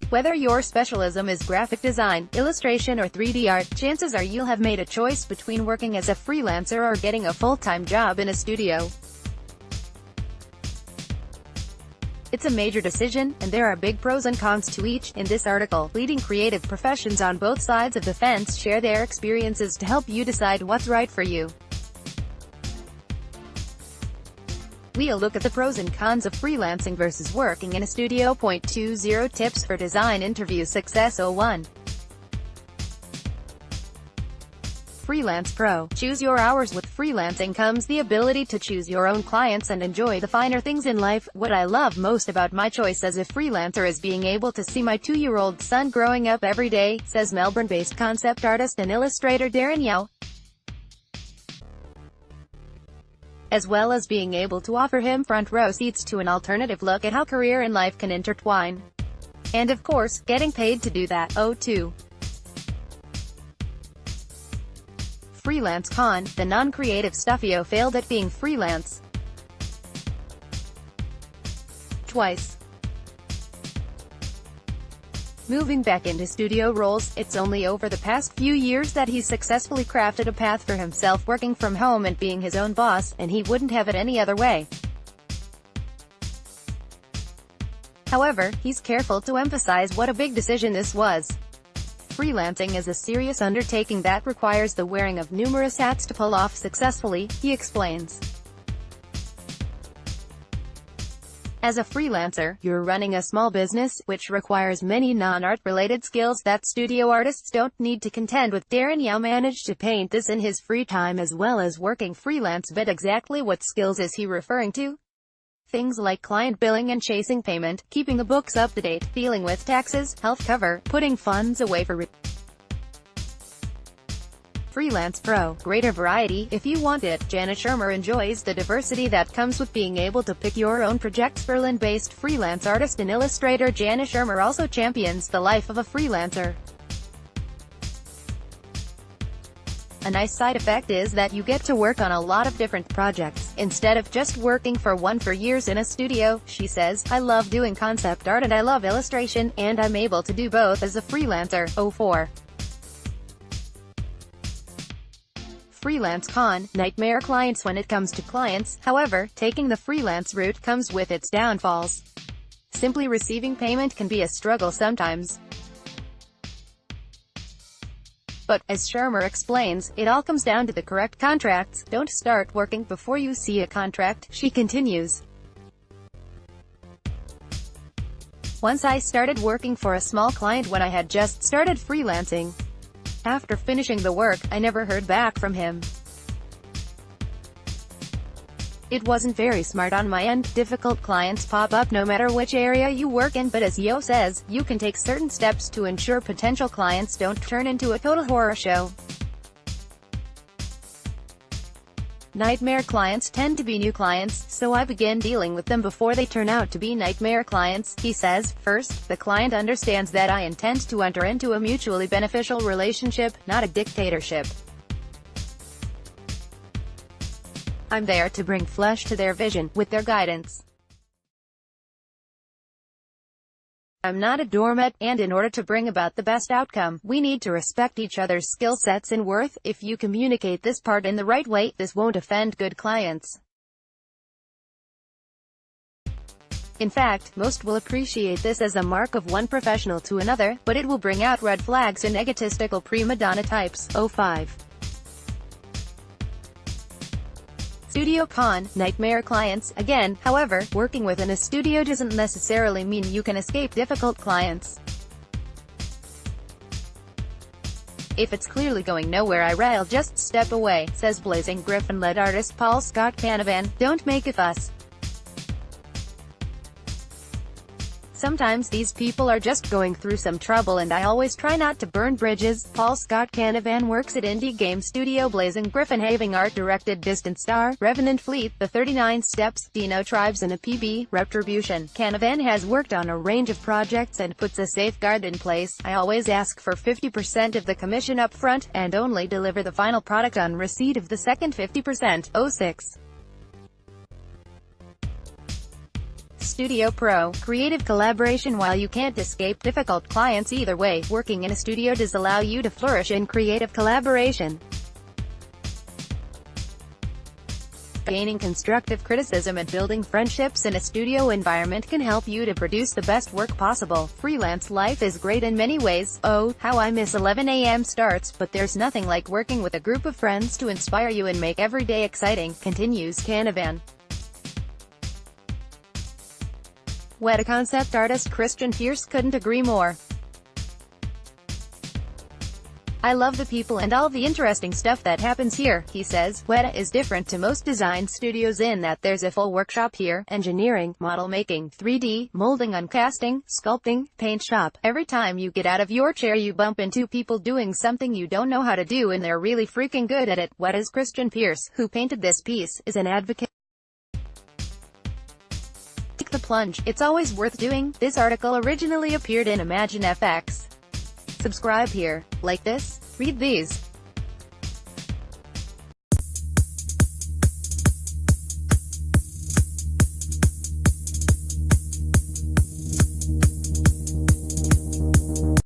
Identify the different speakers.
Speaker 1: Whether your specialism is graphic design, illustration or 3D art, chances are you'll have made a choice between working as a freelancer or getting a full-time job in a studio. It's a major decision, and there are big pros and cons to each. In this article, leading creative professions on both sides of the fence share their experiences to help you decide what's right for you. We'll look at the pros and cons of freelancing versus working in a studio. 20 Tips for Design Interview Success. 01. Freelance Pro. Choose your hours. With freelancing comes the ability to choose your own clients and enjoy the finer things in life. What I love most about my choice as a freelancer is being able to see my 2-year-old son growing up every day, says Melbourne-based concept artist and illustrator Darren Yao. As well as being able to offer him front-row seats to an alternative look at how career and life can intertwine. And of course, getting paid to do that. 02. Freelance Con. The non-creative stuff. Yo failed at being freelance twice. Moving back into studio roles, it's only over the past few years that he's successfully crafted a path for himself, working from home and being his own boss, and he wouldn't have it any other way. However, he's careful to emphasize what a big decision this was. Freelancing is a serious undertaking that requires the wearing of numerous hats to pull off successfully, he explains. As a freelancer, you're running a small business, which requires many non-art related skills that studio artists don't need to contend with. Darren Yao managed to paint this in his free time as well as working freelance, but exactly what skills is he referring to? Things like client billing and chasing payment, keeping the books up to date, dealing with taxes, health cover, putting funds away for Freelance Pro. Greater variety, if you want it. Janet Shermer enjoys the diversity that comes with being able to pick your own projects. Berlin-based freelance artist and illustrator Janet Shermer also champions the life of a freelancer. A nice side effect is that you get to work on a lot of different projects, instead of just working for one for years in a studio, she says. I love doing concept art and I love illustration, and I'm able to do both as a freelancer. 04. Freelance Con. Nightmare clients. When it comes to clients, however, taking the freelance route comes with its downfalls. Simply receiving payment can be a struggle sometimes. But, as Shermer explains, it all comes down to the correct contracts. Don't start working before you see a contract, she continues. Once I started working for a small client when I had just started freelancing. After finishing the work, I never heard back from him. It wasn't very smart on my end. Difficult clients pop up no matter which area you work in, but as Yo says, you can take certain steps to ensure potential clients don't turn into a total horror show. Nightmare clients tend to be new clients, so I begin dealing with them before they turn out to be nightmare clients, he says. First, the client understands that I intend to enter into a mutually beneficial relationship, not a dictatorship. I'm there to bring flesh to their vision, with their guidance. I'm not a doormat, and in order to bring about the best outcome, we need to respect each other's skill sets and worth. If you communicate this part in the right way, this won't offend good clients. In fact, most will appreciate this as a mark of one professional to another, but it will bring out red flags and egotistical prima donna types. 05. Studio Con. Nightmare clients. Again, however, working within a studio doesn't necessarily mean you can escape difficult clients. If it's clearly going nowhere, I'll just step away, says Blazing Griffin-led artist Paul Scott Canavan. Don't make a fuss. Sometimes these people are just going through some trouble and I always try not to burn bridges. Paul Scott Canavan works at indie game studio Blazing Griffin, having art directed Distant Star, Revenant Fleet, The 39 Steps, Dino Tribes and a PB, Retribution. Canavan has worked on a range of projects and puts a safeguard in place. I always ask for 50% of the commission up front, and only deliver the final product on receipt of the second 50%. 06. Studio Pro, creative collaboration. While you can't escape difficult clients either way, working in a studio does allow you to flourish in creative collaboration. Gaining constructive criticism and building friendships in a studio environment can help you to produce the best work possible. Freelance life is great in many ways. Oh, how I miss 11 a.m. starts, but there's nothing like working with a group of friends to inspire you and make every day exciting, continues Canavan. Weta concept artist Christian Pierce couldn't agree more. I love the people and all the interesting stuff that happens here, he says. Weta is different to most design studios in that there's a full workshop here: engineering, model making, 3D, molding, uncasting, sculpting, paint shop. Every time you get out of your chair you bump into people doing something you don't know how to do, and they're really freaking good at it. Weta's Christian Pierce, who painted this piece, is an advocate. Take the plunge. It's always worth doing. This article originally appeared in Imagine FX. Subscribe here, like this, read these.